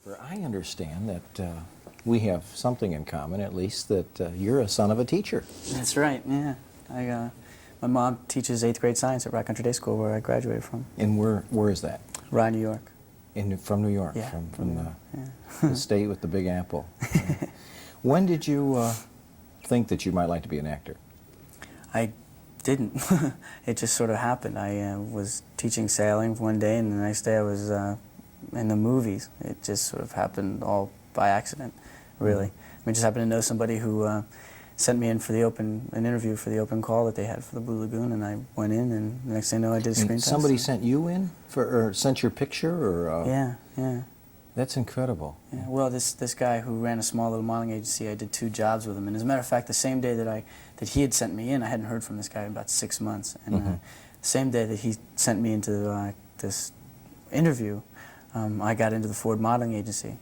Christopher, I understand that we have something in common, at least, that you're a son of a teacher. That's right, yeah. My mom teaches 8th grade science at Rock Country Day School, where I graduated from. And where is that? Rye, New York. From New York, Yeah, from New York, the state with the Big Apple. When did you think that you might like to be an actor? I didn't. It just sort of happened. I was teaching sailing one day, and the next day I was in the movies. It just sort of happened all by accident, really. I mean, just happened to know somebody who sent me in for an interview for the open call that they had for the Blue Lagoon, and I went in, and the next thing I know, I did a screen test. Somebody sent you in or sent your picture, or? Yeah. That's incredible. Yeah, well, this guy who ran a small little modeling agency, I did 2 jobs with him, and as a matter of fact, the same day that he had sent me in, I hadn't heard from this guy in about 6 months, and the same day that he sent me into this interview, I got into the Ford modeling agency,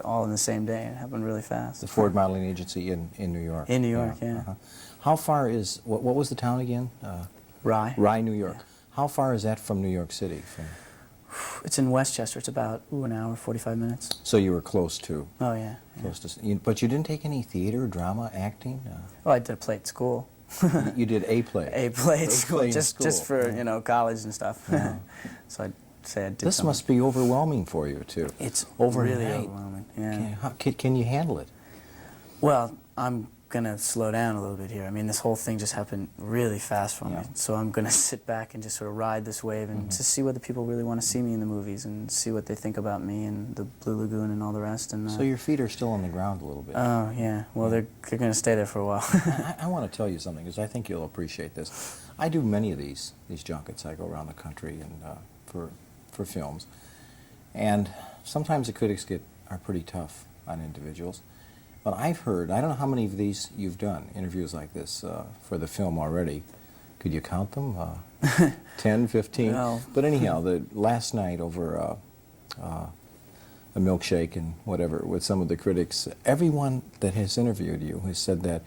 all in the same day. It happened really fast. The Ford modeling agency in New York. In New York, yeah. How far is what was the town again? Rye. Rye, New York. Yeah. How far is that from New York City? It's in Westchester. It's about an hour, 45 minutes. So you were close to. Oh yeah. Close to. But you didn't take any theater, drama, acting. Well, I did a play at school. You did a play. A play at school, just for college and stuff. Yeah. So I'd say I did. This must be overwhelming for you too. It's really overwhelming. Yeah. Can you handle it? Well, I'm gonna slow down a little bit here. I mean, this whole thing just happened really fast for me. So I'm gonna sit back and just sort of ride this wave and just see whether people really want to see me in the movies and see what they think about me and the Blue Lagoon and all the rest. And so your feet are still on the ground a little bit. Oh yeah. Well, they're gonna stay there for a while. I want to tell you something, because I think you'll appreciate this. I do many of these junkets. I go around the country and for films, and sometimes the critics are pretty tough on individuals. But I've heard, I don't know how many of these you've done, interviews like this for the film already. Could you count them? 10, 15? No. But anyhow, the last night over a milkshake and whatever with some of the critics, everyone that has interviewed you has said that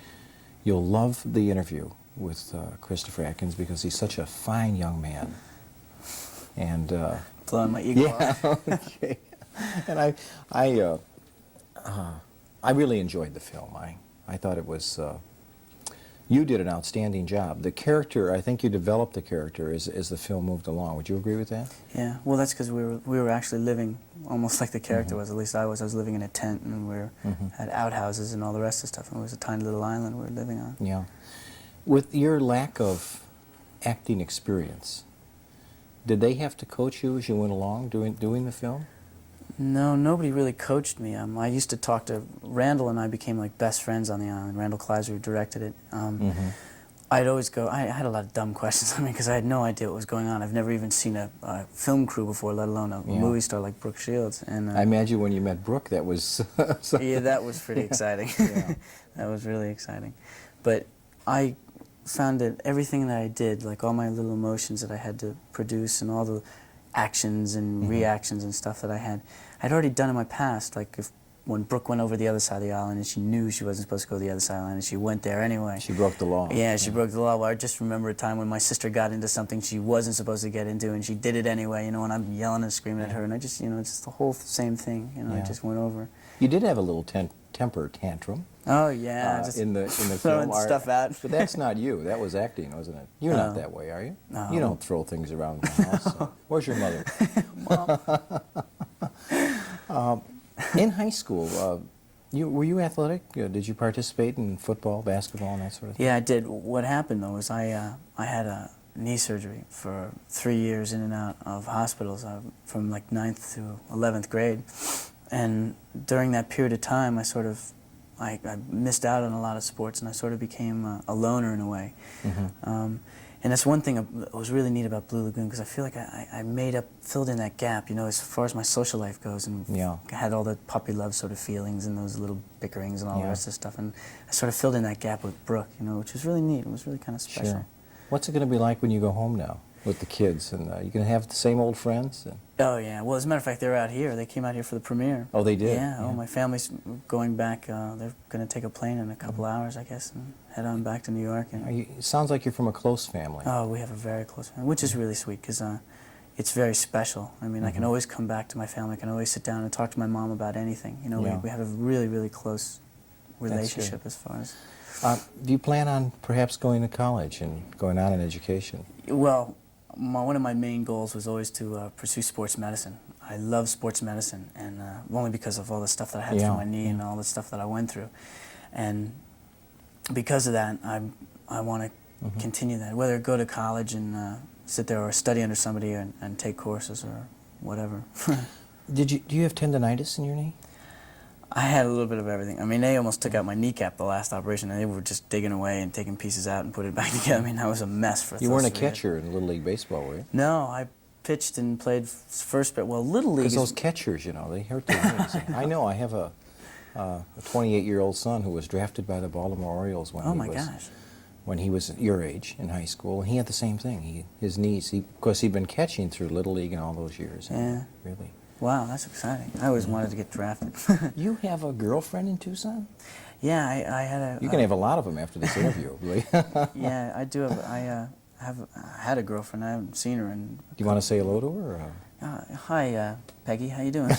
you'll love the interview with Christopher Atkins because he's such a fine young man. And blowing my ego yeah, okay. And I really enjoyed the film. I thought it was, you did an outstanding job. The character, I think you developed the character as the film moved along. Would you agree with that? Yeah, well, that's because we were actually living almost like the character was, at least I was. I was living in a tent, and we had outhouses and all the rest of the stuff, and it was a tiny little island we were living on. Yeah. With your lack of acting experience, did they have to coach you as you went along doing the film? No, nobody really coached me. I used to talk to Randal, and I became like best friends on the island. Randal Kleiser, who directed it. I'd always go, I had a lot of dumb questions on me because I had no idea what was going on. I've never even seen a film crew before, let alone a movie star like Brooke Shields. And I imagine when you met Brooke, that was... yeah, that was pretty exciting. That was really exciting. But I found that everything that I did, like all my little emotions that I had to produce and all the actions and reactions and stuff that I'd already done in my past. Like when Brooke went over the other side of the island and she knew she wasn't supposed to go to the other side of the island and she went there anyway. She broke the law. Yeah, she broke the law. Well, I just remember a time when my sister got into something she wasn't supposed to get into and she did it anyway, and I'm yelling and screaming at her, and I just, it's just the whole same thing, it just went over. You did have a little temper tantrum. Oh yeah, just in the throwing film stuff out. But that's not you. That was acting, wasn't it? You're not that way, are you? No. You don't throw things around the house. So. Where's your mother? In high school, were you athletic? Did you participate in football, basketball, and that sort of thing? Yeah, I did. What happened though was I had a knee surgery for 3 years in and out of hospitals from like 9th to 11th grade, and during that period of time, I missed out on a lot of sports, and I sort of became a loner in a way. And that's one thing that was really neat about Blue Lagoon, because I feel like I filled in that gap, as far as my social life goes, and I had all the puppy love sort of feelings and those little bickerings and all the rest of the stuff, and I sort of filled in that gap with Brooke, which was really neat. It was really kind of special. Sure. What's it going to be like when you go home now with the kids? And you going to have the same old friends? Oh, yeah. Well, as a matter of fact, they're out here. They came out here for the premiere. Oh, they did? Yeah. Oh, my family's going back. They're going to take a plane in a couple hours, I guess, and head on back to New York. And it sounds like you're from a close family. Oh, we have a very close family, which is really sweet, because it's very special. I mean, I can always come back to my family. I can always sit down and talk to my mom about anything. You know, we have a really, really close relationship as far as... Do you plan on perhaps going to college and going on in education? Well, one of my main goals was always to pursue sports medicine. I love sports medicine, and only because of all the stuff that I had through my knee and all the stuff that I went through. And because of that, I want to continue that, whether go to college and sit there or study under somebody and take courses or whatever. Do you have tendonitis in your knee? I had a little bit of everything. I mean, they almost took out my kneecap the last operation, and they were just digging away and taking pieces out and putting it back together. I mean, that was a mess for You weren't a catcher in Little League Baseball, were you? No, I pitched and played first, but well, Little League. Because those catchers, you know, they hurt their knees. I know. I have a 28-year-old son who was drafted by the Baltimore Orioles when he was your age in high school, and he had the same thing. His knees. Of course, he'd been catching through Little League in all those years. Yeah. Really. Wow, that's exciting. I always wanted to get drafted. You have a girlfriend in Tucson? Yeah, I had a... You can have a lot of them after this interview, really. Yeah, I do have... I had a girlfriend. I haven't seen her in... Do you want to say hello to her? Hi, Peggy. How you doing?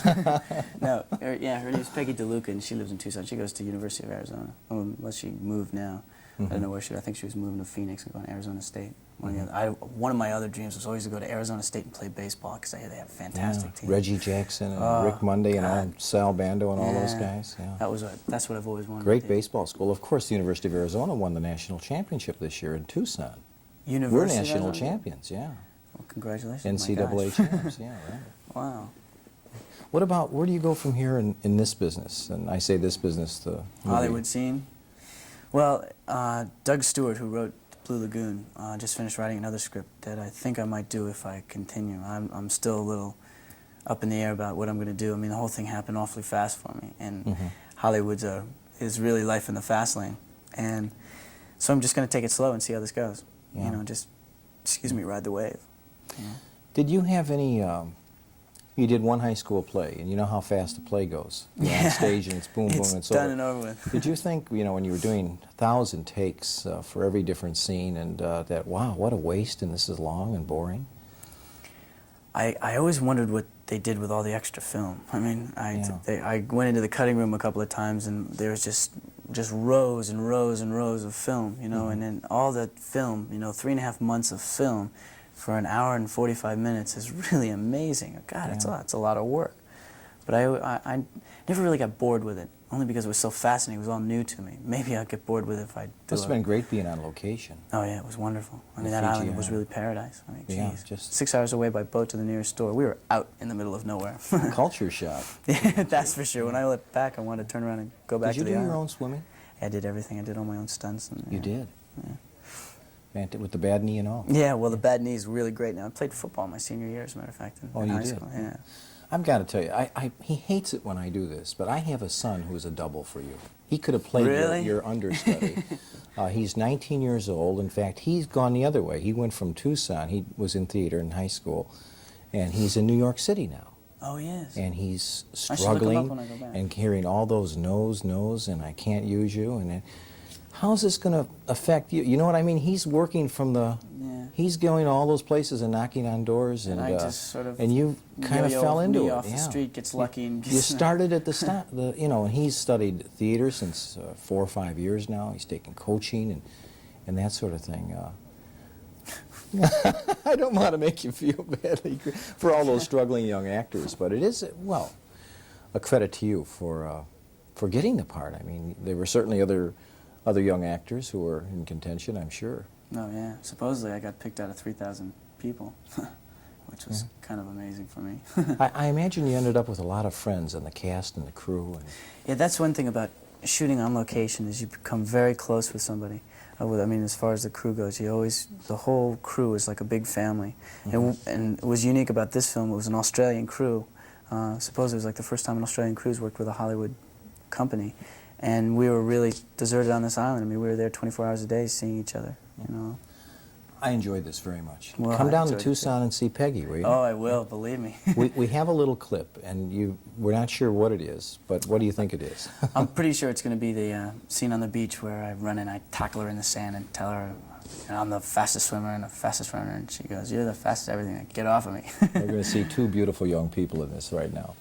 No, her name is Peggy DeLuca, and she lives in Tucson. She goes to University of Arizona, unless she moved now. I don't know where I think she was moving to Phoenix and going to Arizona State. One of my other dreams was always to go to Arizona State and play baseball because they have fantastic teams. Reggie Jackson and Rick Monday and Sal Bando and all those guys. Yeah. That's what I've always wanted. Great to do. baseball school. Of course, the University of Arizona won the national championship this year in Tucson. University We're national of Arizona? champions, yeah. Well, congratulations. NCAA champs, yeah, right. Wow. What about, where do you go from here in this business? And I say this business, the movie. Hollywood scene? Well, Doug Stewart, who wrote Blue Lagoon, just finished writing another script that I think I might do if I continue. I'm still a little up in the air about what I'm going to do. I mean, the whole thing happened awfully fast for me, and Hollywood's is really life in the fast lane. And so I'm just going to take it slow and see how this goes. You know, just, excuse me, ride the wave. Yeah. Did you have any, you did one high school play, and you know how fast a play goes. You're on stage and it's boom, boom, and it's over. Done and over with. Did you think, you know, when you were doing 1,000 takes for every different scene, and that, wow, what a waste, and this is long and boring? I always wondered what they did with all the extra film. I mean, I went into the cutting room a couple of times, and there was just rows and rows and rows of film, you know, and then all that film, you know, 3.5 months of film for an hour and 45 minutes is really amazing. God, it's a lot of work. But I never really got bored with it, only because it was so fascinating. It was all new to me. Maybe I'd get bored with it if I do it. Must have been great being on location. Oh yeah, it was wonderful. I mean, that island was really paradise. I mean, geez. Just 6 hours away by boat to the nearest store. We were out in the middle of nowhere. Culture shock. Yeah, that's for sure. When I look back, I wanted to turn around and go back to the island. Did you do your own swimming? I did everything. I did all my own stunts. And, You did? Yeah. With the bad knee and all? Yeah, well, the bad knee is really great now. I played football my senior year, as a matter of fact, in high school. Yeah. I've got to tell you, he hates it when I do this, but I have a son who's a double for you. He could have played your understudy. He's 19 years old. In fact, he's gone the other way. He went from Tucson. He was in theater in high school, and he's in New York City now. Oh, yes. And he's struggling and hearing all those no's, and I can't use you. And how's this going to affect you? You know what I mean? He's working from the... He's going to all those places and knocking on doors, and I just sort of... And you kind of fell into me it. off the street, gets lucky, and... You started at the start, you know, and he's studied theater since 4 or 5 years now. He's taken coaching and that sort of thing. I don't want to make you feel badly for all those struggling young actors, but it is, well, a credit to you for getting the part. I mean, there were certainly other young actors who were in contention, I'm sure. Oh, yeah. Supposedly I got picked out of 3,000 people, which was kind of amazing for me. I imagine you ended up with a lot of friends in the cast and the crew. Yeah, that's one thing about shooting on location is you become very close with somebody. I mean, as far as the crew goes, the whole crew is like a big family. And it was unique about this film, it was an Australian crew. Supposedly it was like the first time an Australian crew's worked with a Hollywood company. And we were really deserted on this island. I mean, we were there 24 hours a day seeing each other, you know. I enjoyed this very much. Well, come down to Tucson and see Peggy, will you? Oh, I will, believe me. we have a little clip, and we're not sure what it is, but what do you think it is? I'm pretty sure it's going to be the scene on the beach where I run and I tackle her in the sand and tell her And I'm the fastest swimmer and the fastest runner. And she goes, "You're the fastest everything. Get off of me." We're going to see two beautiful young people in this right now.